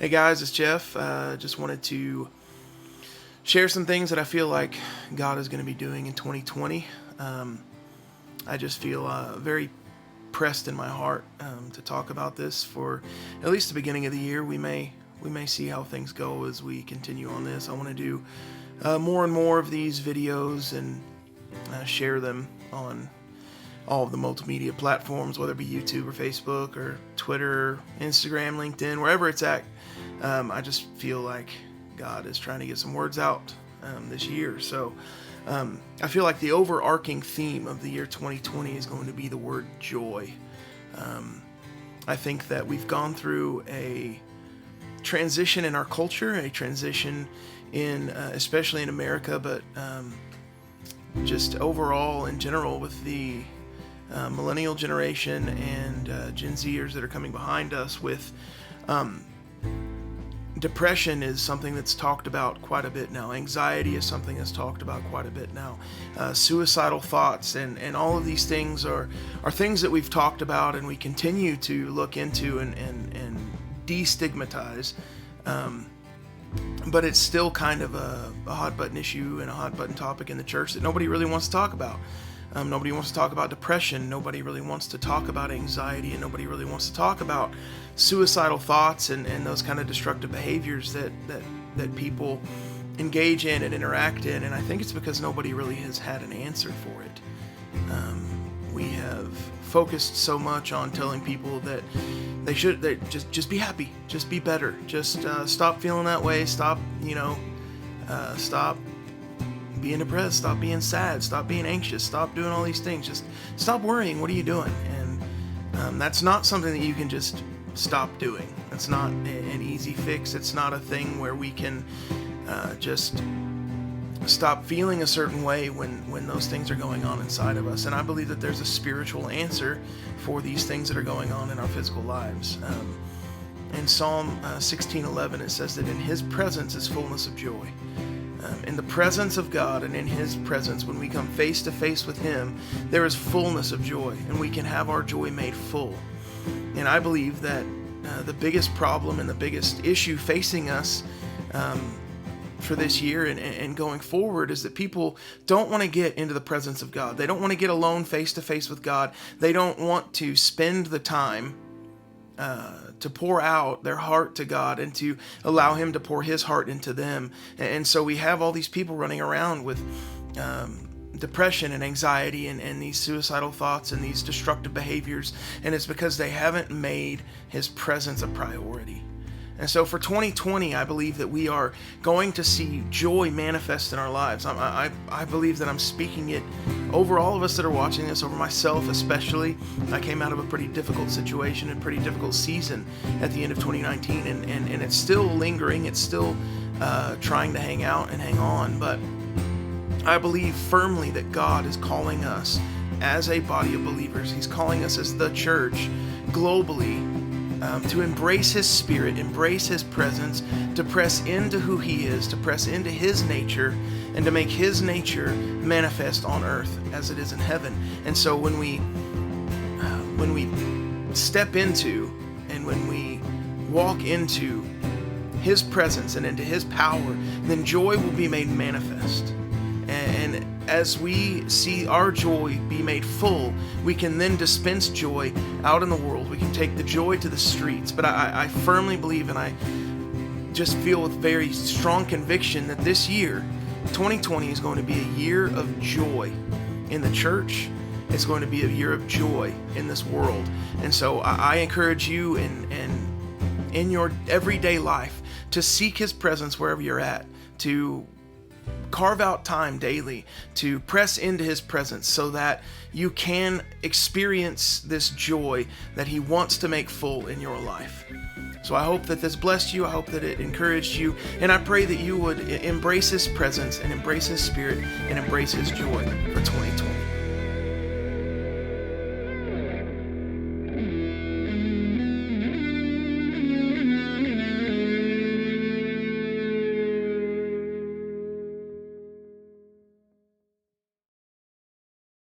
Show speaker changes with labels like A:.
A: Hey guys, it's Jeff. Just wanted to share some things that I feel like God is going to be doing in 2020. I just feel very pressed in my heart to talk about this for at least the beginning of the year. We may see how things go as we continue on this. I want to do more and more of these videos and share them on all of the multimedia platforms, whether it be YouTube or Facebook or Twitter, Instagram, LinkedIn, wherever it's at. I just feel like God is trying to get some words out this year. So I feel like the overarching theme of the year 2020 is going to be the word joy. I think that we've gone through a transition in our culture, a transition in, especially in America, but just overall in general with the millennial generation and Gen Zers that are coming behind us with depression is something that's talked about quite a bit now. Anxiety is something that's talked about quite a bit now. Suicidal thoughts and all of these things are things that we've talked about and we continue to look into and destigmatize. But it's still kind of a hot button issue and a hot button topic in the church that nobody really wants to talk about. Nobody wants to talk about depression. Nobody really wants to talk about anxiety, and nobody really wants to talk about suicidal thoughts and those kind of destructive behaviors that people engage in and interact in. And I think it's because nobody really has had an answer for it. We have focused so much on telling people that they just be happy, just be better, just stop feeling that way, stop being depressed, stop being sad, stop being anxious, stop doing all these things, just stop worrying. What are you doing? And that's not something that you can just stop doing. It's not an easy fix. It's not a thing where we can just stop feeling a certain way when those things are going on inside of us. And I believe that there's a spiritual answer for these things that are going on in our physical lives. In Psalm 16:11, it says that in His presence is fullness of joy. In the presence of God and in His presence, when we come face to face with Him, there is fullness of joy, and we can have our joy made full. And I believe that the biggest problem and the biggest issue facing us for this year and going forward is that people don't want to get into the presence of God. They don't want to get alone face to face with God. They don't want to spend the time to pour out their heart to God and to allow Him to pour His heart into them. And so we have all these people running around with depression and anxiety and these suicidal thoughts and these destructive behaviors, and it's because they haven't made His presence a priority. And so for 2020, I believe that we are going to see joy manifest in our lives. I believe that I'm speaking it over all of us that are watching this, over myself especially. I came out of a pretty difficult situation, a pretty difficult season at the end of 2019, and it's still lingering. It's still trying to hang out and hang on. But I believe firmly that God is calling us as a body of believers. He's calling us as the church globally to embrace His Spirit, embrace His presence, to press into who He is, to press into His nature, and to make His nature manifest on earth as it is in heaven. And so when we step into and when we walk into His presence and into His power, then joy will be made manifest. And as we see our joy be made full, we can then dispense joy out in the world. We can take the joy to the streets. But I firmly believe, and I just feel with very strong conviction, that this year, 2020, is going to be a year of joy in the church. It's going to be a year of joy in this world. And so I encourage you in your everyday life to seek His presence wherever you're at, to carve out time daily to press into His presence so that you can experience this joy that He wants to make full in your life. So I hope that this blessed you. I hope that it encouraged you. And I pray that you would embrace His presence and embrace His Spirit and embrace His joy for 2020.